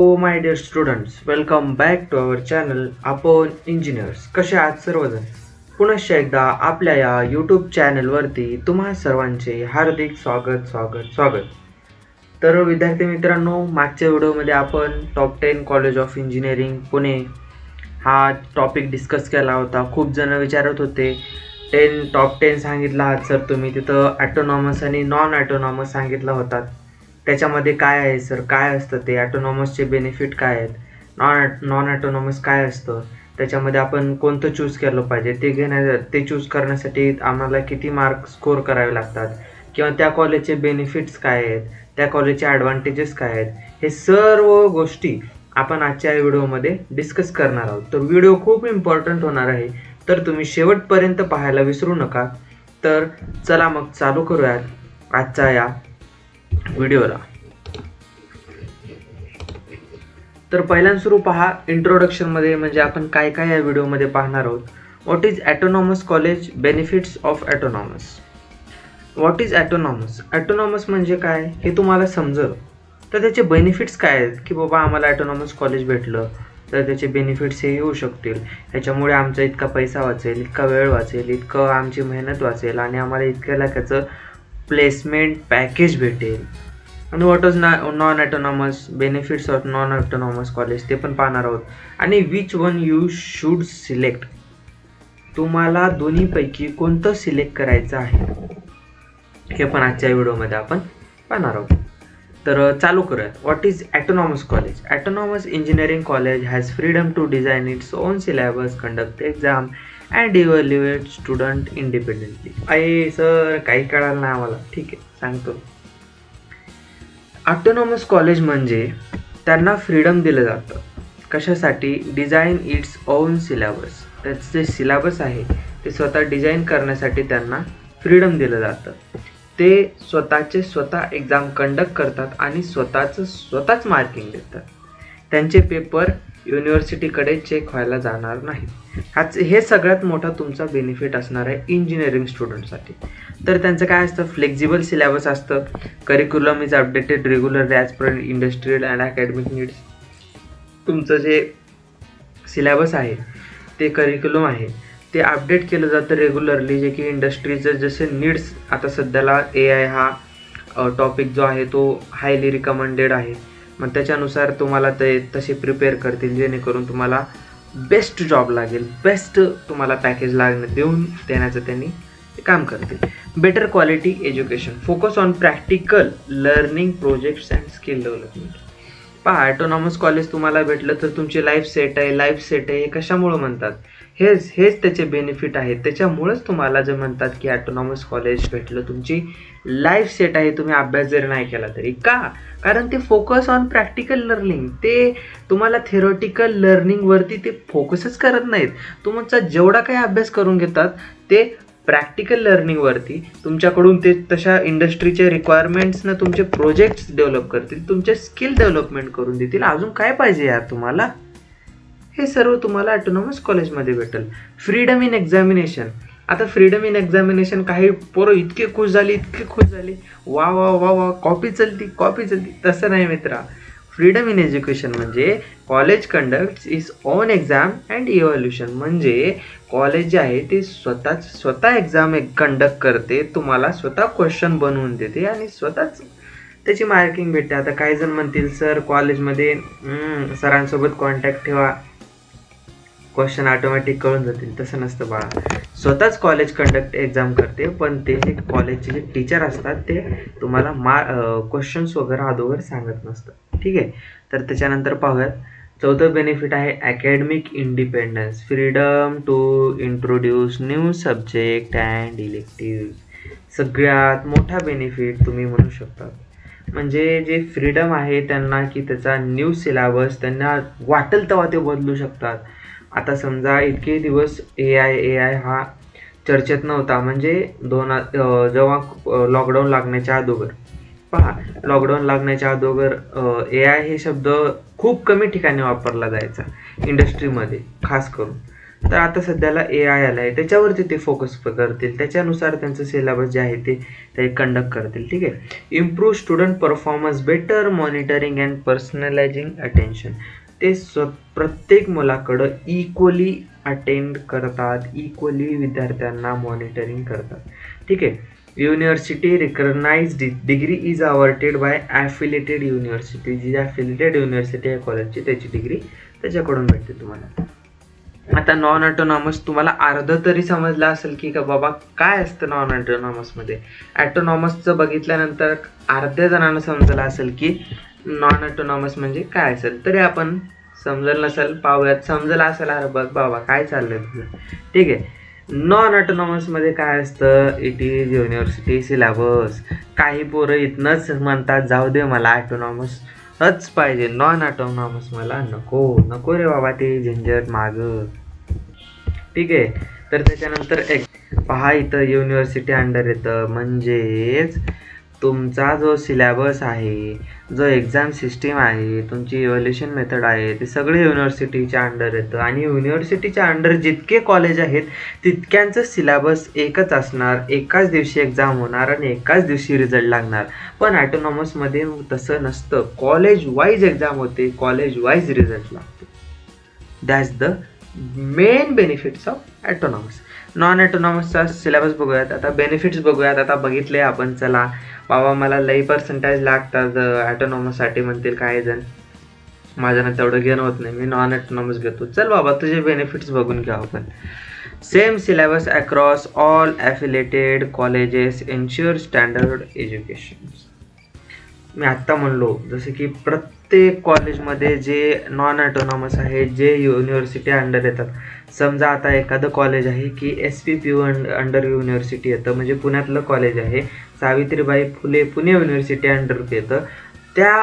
O my dear students, welcome back to our channel आपण engineers. कसे आहात सर्वजण? पुनश्च एकदा आपल्या या यूट्यूब चॅनलवरती तुम्हा सर्वांचे हार्दिक स्वागत स्वागत स्वागत. तर विद्यार्थी मित्रांनो, मागच्या व्हिडिओमध्ये आपण top 10 college of engineering Pune हा टॉपिक डिस्कस केला होता. खूप जण विचारत होते टॉप 10 सांगितला आहात सर तुम्ही, तिथं ॲटोनॉमस आणि नॉन ॲटोनॉमस सांगितला होता. त्याच्यामध्ये काय आहे सर, काय असतं ते, ॲटोनॉमसचे बेनिफिट काय आहेत, नॉन ॲटोनॉमस काय असतं, त्याच्यामध्ये आपण कोणतं चूज केलं पाहिजे, ते चूज करण्यासाठी आम्हाला किती मार्क स्कोर करावे लागतात, किंवा त्या कॉलेजचे बेनिफिट्स काय आहेत, त्या कॉलेजचे ॲडव्हान्टेजेस काय आहेत, हे सर्व गोष्टी आपण आजच्या व्हिडिओमध्ये डिस्कस करणार आहोत. तर व्हिडिओ खूप इम्पॉर्टंट होणार आहे, तर तुम्ही शेवटपर्यंत पाहायला विसरू नका. तर चला मग चालू करूयात आजच्या या व्हिडिओला. तर पहिल्यांदा सुरू पहा इंट्रोडक्शनमध्ये, म्हणजे आपण काय काय या व्हिडिओमध्ये पाहणार आहोत. What is autonomous college, benefits of autonomous. What is autonomous, autonomous म्हणजे काय हे तुम्हाला समजलं तर त्याचे बेनिफिट्स काय आहेत, की बाबा आम्हाला ॲटोनॉमस कॉलेज भेटलं तर त्याचे बेनिफिट्स हे येऊ शकतील. ह्याच्यामुळे आमचा इतका पैसा वाचेल, इतका वेळ वाचेल, इतकं आमची मेहनत वाचेल आणि आम्हाला इतक्या लाखाचं प्लेसमेंट पॅकेज भेटेल. आणि what is non autonomous, benefits of non autonomous college ते पण पाहणार आहोत. आणि which one you should select, तुम्हाला दोन्हीपैकी कोणतं सिलेक्ट करायचं आहे हे पण आजच्या व्हिडिओमध्ये आपण पाहणार आहोत. तर चालू करूयात. What is autonomous college. Autonomous engineering college has freedom to design its own syllabus, conduct exam and evaluate student independently. अरे सर काही कळालं नाही आम्हाला, ठीक आहे सांगतो. ऑटोनॉमस कॉलेज म्हणजे त्यांना फ्रीडम दिलं जातं. कशासाठी? Design its own syllabus. त्याचं जे सिलेबस आहे ते स्वतः डिझाईन करण्यासाठी त्यांना फ्रीडम दिलं जातं. ते स्वतः एक्झाम कंडक्ट करतात आणि स्वतःच मार्किंग देतात. त्यांचे पेपर युनिव्हर्सिटीकडे चेक व्हायला जाणार नाही. हे सगळ्यात मोठा तुमचा बेनिफिट असणार आहे इंजिनिअरिंग स्टुडंटसाठी. तर त्यांचं काय असतं, फ्लेक्झिबल सिलेबस असतं. Curriculum is updated regularly as per industrial and academic needs. तुमचं जे सिलेबस आहे ते करिक्युलम आहे ते अपडेट केलं जातं रेग्युलरली, जे की इंडस्ट्रीचं जसे नीड्स. आता सध्याला AI हा टॉपिक जो आहे तो हायली रिकमेंडेड आहे. मग त्याच्यानुसार तुम्हाला ते तसे प्रिपेअर करतील जेणेकरून तुम्हाला बेस्ट जॉब लागेल, बेस्ट तुम्हाला पॅकेज देऊन देण्याचं त्यांनी काम करतील. Better quality education, focus on practical learning, projects and skill development. पहा, ॲटोनॉमस कॉलेज तुम्हाला भेटलं तर तुमची लाईफ सेट आहे. हे कशामुळं म्हणतात, हेच त्याचे बेनिफिट आहेत. त्याच्यामुळंच तुम्हाला जे म्हणतात की ॲटोनॉमस कॉलेज भेटलं तुमची लाईफ सेट आहे, तुम्ही अभ्यास जरी नाही केला तरी. का? कारण ते फोकस ऑन प्रॅक्टिकल लर्निंग, ते तुम्हाला थेरॉटिकल लर्निंगवरती ते फोकसच करत नाहीत. तुमचा जेवढा काही अभ्यास करून घेतात ते प्रॅक्टिकल लर्निंगवरती तुमच्याकडून ते तशा इंडस्ट्रीचे रिक्वायरमेंट्सनं तुमचे प्रोजेक्ट्स डेव्हलप करतील, तुमचे स्किल डेव्हलपमेंट करून देतील. अजून काय पाहिजे यार तुम्हाला? हे सर्व तुम्हाला ॲटोनॉमस कॉलेजमध्ये भेटेल. Freedom in examination. आता फ्रीडम इन एक्झामिनेशन, काही पोरं इतके खुश झाली, वा वा वा वा कॉपी चलती. तसं नाही मित्रा. फ्रीडम इन एज्युकेशन म्हणजे college conducts is on exam and evaluation. म्हणजे कॉलेज जे आहे ते स्वतः एक्झाम कंडक्ट करते, तुम्हाला स्वतः क्वेश्चन बनवून देते आणि स्वतःच त्याची मार्किंग भेटते. आता काही जण म्हणतील सर कॉलेजमध्ये सरांसोबत कॉन्टॅक्ट ठेवा, क्वेश्चन ऑटोमॅटिक कळून जातील. तसं नसतं बाळा. स्वतःच कॉलेज कंडक्ट एक्झाम करते, पण ते जे कॉलेजचे जे टीचर असतात ते तुम्हाला क्वेश्चन्स वगैरे अगोदर सांगत नसतं. ठीक आहे. तर त्याच्यानंतर पाहूयात. चौथं बेनिफिट आहे academic independence, freedom to introduce new subject and elective. सगळ्यात मोठा बेनिफिट तुम्ही म्हणू शकता. म्हणजे जे फ्रीडम आहे त्यांना, की त्याचा न्यू सिलेबस त्यांना वाटेल तेव्हा ते बदलू शकतात. आता समजा इतके दिवस AI हा चर्चेत नव्हता, म्हणजे जेव्हा लॉकडाऊन लागण्याच्या अगोदर, पहा लॉकडाऊन लागण्याच्या अगोदर AI हे शब्द खूप कमी ठिकाणी वापरला जायचा इंडस्ट्रीमध्ये खास करून. तर आता सध्याला AI आला आहे, त्याच्यावरती ते फोकस करतील, त्याच्यानुसार त्यांचं सिलेबस जे आहे ते कंडक्ट करतील. ठीक आहे. Improve student performance, better monitoring and personalising attention. ते प्रत्येक मुलाकडं इक्वली अटेंड करतात, इक्वली विद्यार्थ्यांना मॉनिटरिंग करतात. ठीक आहे. University recognised degree is awarded by affiliated university. जी ॲफिलिएटेड युनिव्हर्सिटी आहे कॉलेजची, त्याची डिग्री त्याच्याकडून भेटते तुम्हाला. आता नॉन ऑटोनॉमस तुम्हाला अर्ध तरी समजलं असेल की का बाबा काय असतं नॉन ऑटोनॉमसमध्ये. ॲटोनॉमसचं बघितल्यानंतर अर्ध्या जणांना समजलं असेल की नॉन ऑटोनॉमस म्हणजे काय असेल, तरी आपण समजलं नसेल, पाहूयात. समजलं असेल, अरे बघ बाबा काय चाललंय तुझं. ठीक आहे. नॉन ऑटोनॉमसमध्ये काय असतं, इट इज युनिव्हर्सिटी सिलेबस. काही पोरं इथनंच म्हणतात जाऊ दे मला ऑटोनॉमसच पाहिजे, नॉन ऑटोनॉमस मला नको रे बाबा ते झंझट मागं. ठीक आहे. तर त्याच्यानंतर पहा इथं युनिव्हर्सिटी अंडर येतं, म्हणजेच तुमचा जो सिलेबस आहे, जो एक्झाम सिस्टीम आहे, तुमची इव्हॅल्युएशन मेथड आहे, ते सगळे युनिव्हर्सिटीच्या अंडर येतं. आणि युनिव्हर्सिटीच्या अंडर जितके कॉलेज आहेत तितक्यांचं सिलेबस एकच असणार, एकाच दिवशी एक्झाम होणार आणि एकाच दिवशी रिझल्ट लागणार. पण ॲटोनॉमसमध्ये तसं नसतं, कॉलेज वाईज एक्झाम होते, कॉलेज वाईज रिझल्ट लागतो. That's the main benefits of autonomous. Non ॲटोनॉमसचा सिलेबस बघूयात. आता बेनिफिट्स बघूयात. आता बघितले आपण. चला बाबा मला लई पर्सेंटेज लागतात ॲटोनॉमससाठी म्हणतील काही जण, माझ्यानं तेवढं घेणं होत नाही, मी नॉन ॲटोनॉमस घेतो. चल बाबा तुझे बेनिफिट्स बघून घ्या आपण. Same syllabus across all affiliated colleges ensure standard education. मी आत्ता म्हणलो जसं की प्रत्येक कॉलेजमध्ये जे नॉन ॲटोनॉमस आहे, जे युनिव्हर्सिटी अंडर येतात. समजा आता एखादं कॉलेज आहे की SPPU अंडर युनिव्हर्सिटी येतं, म्हणजे पुण्यातलं कॉलेज आहे, सावित्रीबाई फुले पुणे युनिव्हर्सिटी अंडर येतं. त्या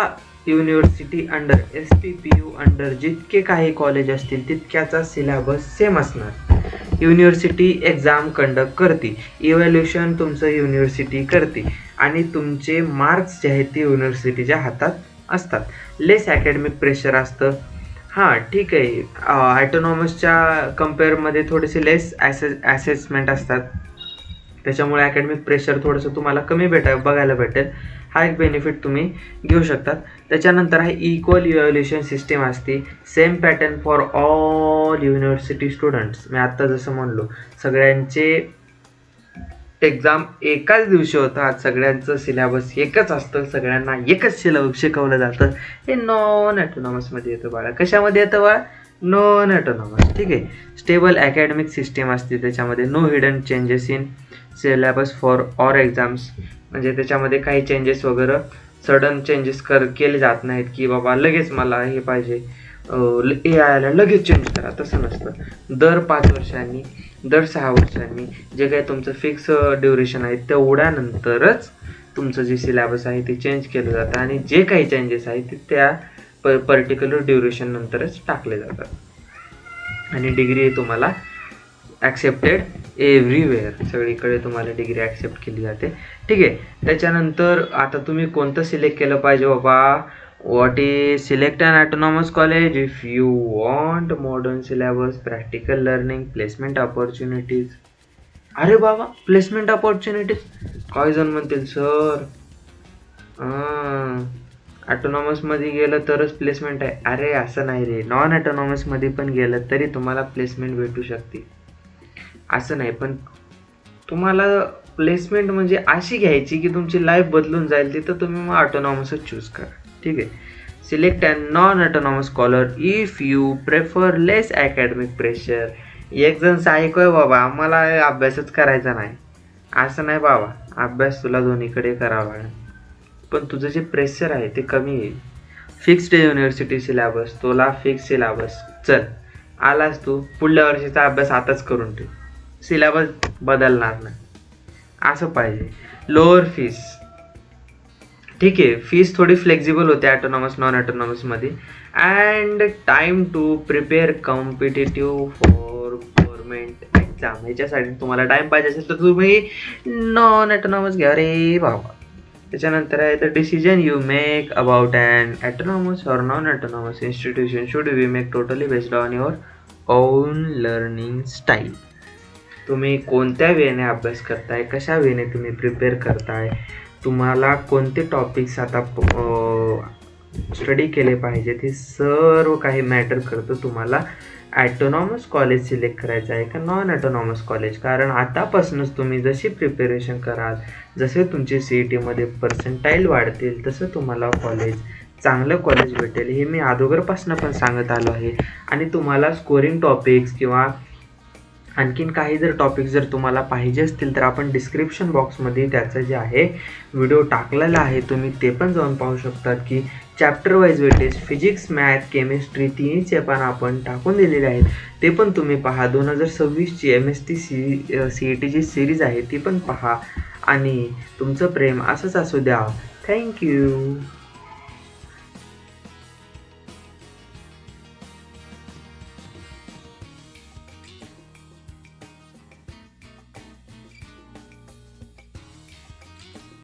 युनिव्हर्सिटी अंडर SPPU अंडर जितके काही कॉलेज असतील तितक्याचा सिलेबस सेम असणार. युनिव्हर्सिटी एक्झाम कंडक्ट करते, इव्हॅल्युएशन तुमचं युनिव्हर्सिटी करते आणि तुमचे मार्क्स जे आहेत ते युनिव्हर्सिटीच्या हातात असतात. लेस ॲकॅडमिक प्रेशर असतं. हां ठीक आहे, ॲटोनॉमसच्या कम्पेअरमध्ये थोडेसे लेस ॲसेसमेंट असतात, त्याच्यामुळे ॲकॅडमिक प्रेशर थोडंसं तुम्हाला कमी बघायला भेटेल. हा एक बेनिफिट तुम्ही घेऊ शकतात. त्याच्यानंतर आहे इक्वल इव्हॅल्युएशन सिस्टीम असते, same pattern for all university students. मी आत्ता जसं म्हणलो सगळ्यांचे एक्झाम एकाच दिवशी होतात, सगळ्यांचं सिलेबस एकच असतं, सगळ्यांना एकच सिलेबस शिकवलं जातं. हे नॉन ॲटोनॉमसमध्ये येतं बाळा. कशामध्ये येतं बाळा? Non autonomous. ठीक आहे. स्टेबल ॲकॅडमिक सिस्टीम असते, त्याच्यामध्ये no hidden changes in syllabus for or exams. म्हणजे त्याच्यामध्ये काही चेंजेस वगैरे सडन चेंजेस केले जात नाहीत की बाबा लगेच मला हे पाहिजे AI आला लगेच चेंज करा, तसं नसतं. दर 5 वर्षांनी, दर 6 वर्षांनी जे काही तुमचं फिक्स ड्युरेशन आहे तेवढ्यानंतरच तुमचं जे सिलेबस आहे ते चेंज केलं जातं आणि जे काही चेंजेस आहेत ते त्या पर्टिक्युलर ड्युरेशन नंतरच टाकले जातात आणि डिग्री तुम्हाला ॲक्सेप्टेड एव्हरीवेअर, सगळीकडे तुम्हाला डिग्री ॲक्सेप्ट केली जाते. ठीक आहे. त्याच्यानंतर आता तुम्ही कोणतं सिलेक्ट केलं पाहिजे बाबा? What is select an autonomous college if you want modern syllabus, practical learning, placement opportunities. अरे बाबा प्लेसमेंट अपॉर्च्युनिटीज, काही जण म्हणतील सर ॲटोनॉमसमध्ये गेलं तरच प्लेसमेंट आहे. अरे असं नाही रे, नॉन ॲटोनॉमसमध्ये पण गेलं तरी तुम्हाला प्लेसमेंट भेटू शकते, असं नाही. पण तुम्हाला प्लेसमेंट म्हणजे अशी घ्यायची की तुमची लाईफ बदलून जाईल, तिथं तुम्ही मग ऑटोनॉमसच चूज करा. ठीक आहे. Select a non autonomous scholar if you prefer less academic pressure. एक जण ऐकूय बाबा आम्हाला अभ्यासच करायचा नाही, असं नाही बाबा, अभ्यास तुला दोन्हीकडे करावा लागेल, पण तुझं जे प्रेशर आहे ते कमी येईल. फिक्स्ड युनिव्हर्सिटी सिलेबस, तुला फिक्स सिलेबस, चल आलास तू पुढल्या वर्षीचा अभ्यास आताच करून ठेव, सिलेबस बदलणार नाही, असं पाहिजे. लोअर फीस, ठीक आहे, फीस थोडी फ्लेक्झिबल होते ॲटोनॉमस नॉन ॲटोनॉमसमध्ये. And time to prepare competitive for government exam. ह्याच्यासाठी तुम्हाला टाईम पाहिजे असेल तर तुम्ही नॉन ॲटोनॉमस घ्या रे बाबा. त्याच्यानंतर आहे तर decision you make about and autonomous or non autonomous institution should we make totally based on your own learning style. तुम्ही कोणत्या वेने अभ्यास करताय, कशा वेने तुम्ही प्रिपेअर करताय, तुम्हाला कोणते टॉपिक्स आता स्टडी केले पाहिजेत, हे सर्व काही मॅटर करतं तुम्हाला ॲटोनॉमस कॉलेज सिलेक्ट करायचं आहे का नॉन ॲटोनॉमस कॉलेज. कारण आतापासूनच तुम्ही जशी प्रिपरेशन कराल, जसे तुमचे CETमध्ये पर्सेंटाईल वाढतील, तसं तुम्हाला चांगलं कॉलेज भेटेल. हे मी अगोदरपासून पण सांगत आलो आहे. आणि तुम्हाला स्कोरिंग टॉपिक्स किंवा आणखीन काही जर टॉपिक जर तुम्हाला पाहिजे असतील तर आपण डिस्क्रिप्शन बॉक्समध्ये त्याचं जे आहे व्हिडिओ टाकलेला आहे, तुम्ही ते पण जाऊन पाहू शकतात की chapter wise weightage physics, math, chemistry तिन्हीचे पण आपण टाकून दिलेले आहेत. ते पण तुम्ही पहा. 2026ची MST CETची सिरीज आहे ती पण पहा. आणि तुमचं प्रेम असंच असू द्या. थँक्यू.